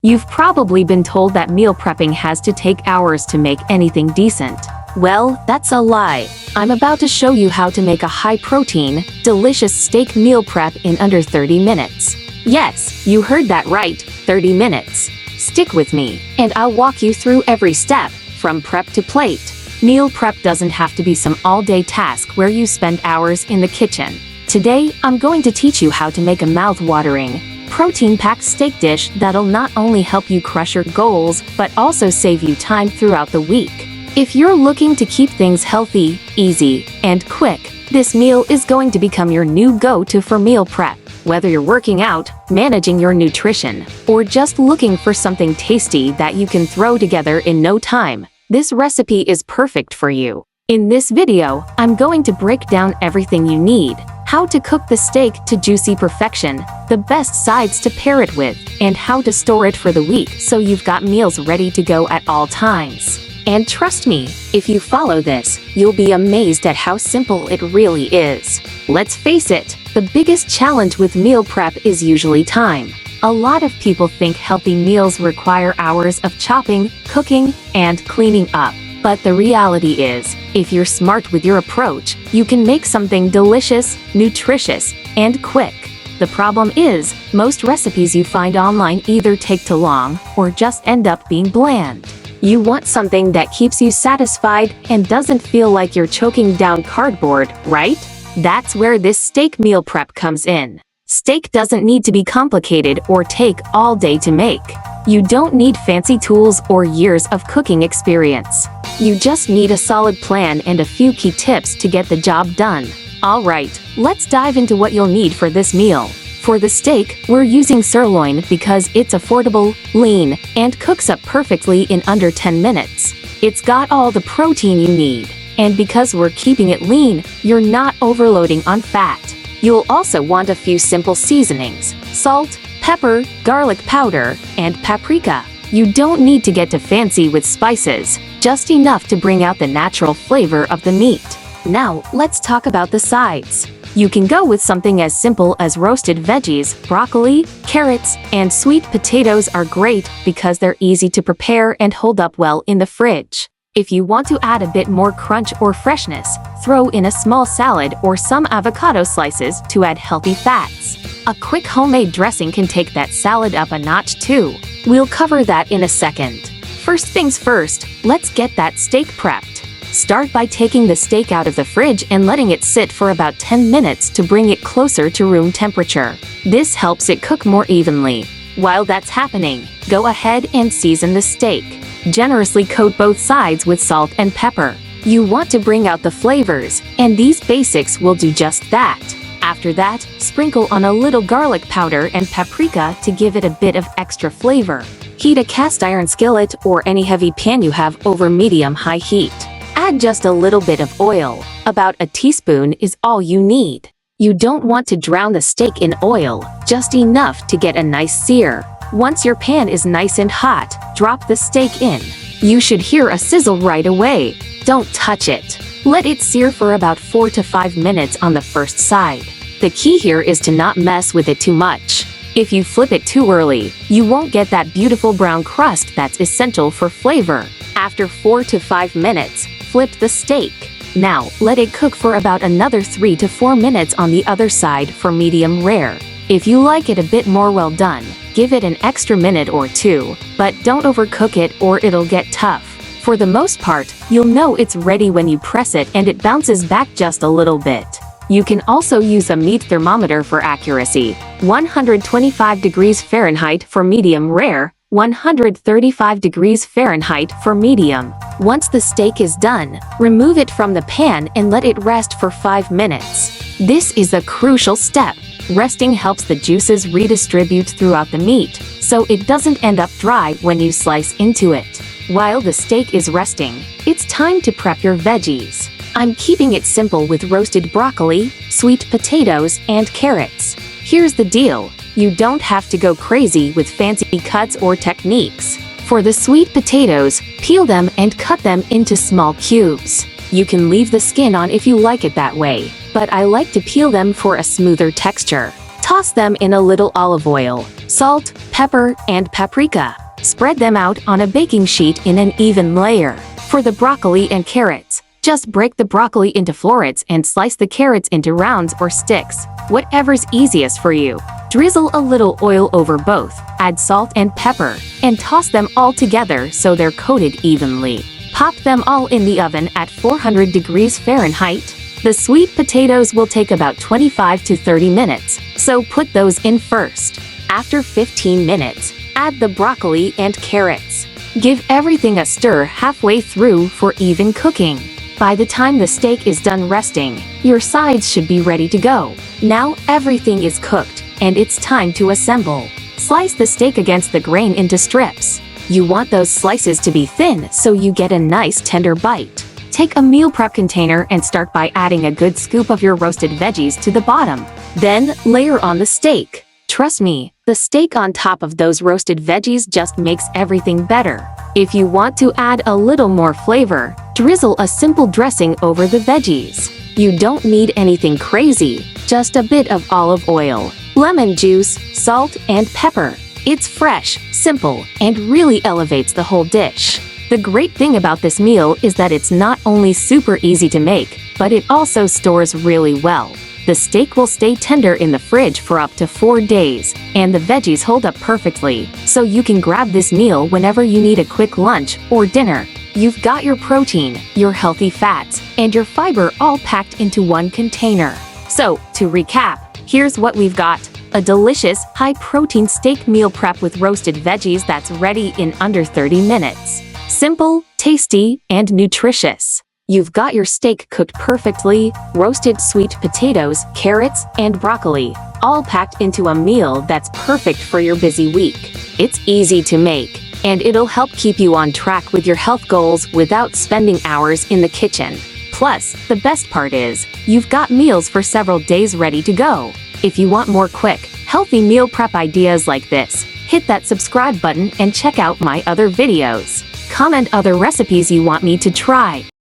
You've probably been told that meal prepping has to take hours to make anything decent. Well, that's a lie. I'm about to show you how to make a high-protein, delicious steak meal prep in under 30 minutes. Yes, you heard that right, 30 minutes. Stick with me, and I'll walk you through every step, from prep to plate. Meal prep doesn't have to be some all-day task where you spend hours in the kitchen. Today, I'm going to teach you how to make a mouth-watering, protein-packed steak dish that'll not only help you crush your goals, but also save you time throughout the week. If you're looking to keep things healthy, easy, and quick, this meal is going to become your new go-to for meal prep. Whether you're working out, managing your nutrition, or just looking for something tasty that you can throw together in no time, this recipe is perfect for you. In this video, I'm going to break down everything you need: how to cook the steak to juicy perfection, the best sides to pair it with, and how to store it for the week so you've got meals ready to go at all times. And trust me, if you follow this, you'll be amazed at how simple it really is. Let's face it, the biggest challenge with meal prep is usually time. A lot of people think healthy meals require hours of chopping, cooking, and cleaning up. But the reality is, if you're smart with your approach, you can make something delicious, nutritious, and quick. The problem is, most recipes you find online either take too long or just end up being bland. You want something that keeps you satisfied and doesn't feel like you're choking down cardboard, right? That's where this steak meal prep comes in. Steak doesn't need to be complicated or take all day to make. You don't need fancy tools or years of cooking experience. You just need a solid plan and a few key tips to get the job done. Alright, let's dive into what you'll need for this meal. For the steak, we're using sirloin because it's affordable, lean, and cooks up perfectly in under 10 minutes. It's got all the protein you need. And because we're keeping it lean, you're not overloading on fat. You'll also want a few simple seasonings: salt, pepper, garlic powder, and paprika. You don't need to get too fancy with spices, just enough to bring out the natural flavor of the meat. Now, let's talk about the sides. You can go with something as simple as roasted veggies. Broccoli, carrots, and sweet potatoes are great because they're easy to prepare and hold up well in the fridge. If you want to add a bit more crunch or freshness, throw in a small salad or some avocado slices to add healthy fats. A quick homemade dressing can take that salad up a notch too. We'll cover that in a second. First things first, let's get that steak prepped. Start by taking the steak out of the fridge and letting it sit for about 10 minutes to bring it closer to room temperature. This helps it cook more evenly. While that's happening, go ahead and season the steak. Generously coat both sides with salt and pepper. You want to bring out the flavors, and these basics will do just that. After that, sprinkle on a little garlic powder and paprika to give it a bit of extra flavor. Heat a cast iron skillet or any heavy pan you have over medium-high heat. Add just a little bit of oil. About a teaspoon is all you need. You don't want to drown the steak in oil, just enough to get a nice sear. Once your pan is nice and hot, drop the steak in. You should hear a sizzle right away. Don't touch it. Let it sear for about 4 to 5 minutes on the first side. The key here is to not mess with it too much. If you flip it too early, you won't get that beautiful brown crust that's essential for flavor. After 4 to 5 minutes, flip the steak. Now, let it cook for about another 3 to 4 minutes on the other side for medium rare. If you like it a bit more well done, give it an extra minute or two, but don't overcook it or it'll get tough. For the most part, you'll know it's ready when you press it and it bounces back just a little bit. You can also use a meat thermometer for accuracy: 125 degrees Fahrenheit for medium rare, 135 degrees Fahrenheit for medium. Once the steak is done, remove it from the pan and let it rest for 5 minutes. This is a crucial step. Resting helps the juices redistribute throughout the meat, so it doesn't end up dry when you slice into it. While the steak is resting, it's time to prep your veggies. I'm keeping it simple with roasted broccoli, sweet potatoes, and carrots. Here's the deal: you don't have to go crazy with fancy cuts or techniques. For the sweet potatoes, peel them and cut them into small cubes. You can leave the skin on if you like it that way, but I like to peel them for a smoother texture. Toss them in a little olive oil, salt, pepper, and paprika. Spread them out on a baking sheet in an even layer. For the broccoli and carrots, just break the broccoli into florets and slice the carrots into rounds or sticks, whatever's easiest for you. Drizzle a little oil over both, add salt and pepper, and toss them all together so they're coated evenly. Pop them all in the oven at 400 degrees Fahrenheit. The sweet potatoes will take about 25 to 30 minutes, so put those in first. After 15 minutes, add the broccoli and carrots. Give everything a stir halfway through for even cooking. By the time the steak is done resting, your sides should be ready to go. Now everything is cooked, and it's time to assemble. Slice the steak against the grain into strips. You want those slices to be thin so you get a nice tender bite. Take a meal prep container and start by adding a good scoop of your roasted veggies to the bottom. Then layer on the steak. Trust me, the steak on top of those roasted veggies just makes everything better. If you want to add a little more flavor, drizzle a simple dressing over the veggies. You don't need anything crazy, just a bit of olive oil, lemon juice, salt, and pepper. It's fresh, simple, and really elevates the whole dish. The great thing about this meal is that it's not only super easy to make, but it also stores really well. The steak will stay tender in the fridge for up to 4 days, and the veggies hold up perfectly, so you can grab this meal whenever you need a quick lunch or dinner. You've got your protein, your healthy fats, and your fiber all packed into one container. So, to recap, here's what we've got. A delicious, high-protein steak meal prep with roasted veggies that's ready in under 30 minutes. Simple, tasty, and nutritious. You've got your steak cooked perfectly, roasted sweet potatoes, carrots, and broccoli, all packed into a meal that's perfect for your busy week. It's easy to make, and it'll help keep you on track with your health goals without spending hours in the kitchen. Plus, the best part is, you've got meals for several days ready to go. If you want more quick, healthy meal prep ideas like this, hit that subscribe button and check out my other videos. Comment other recipes you want me to try.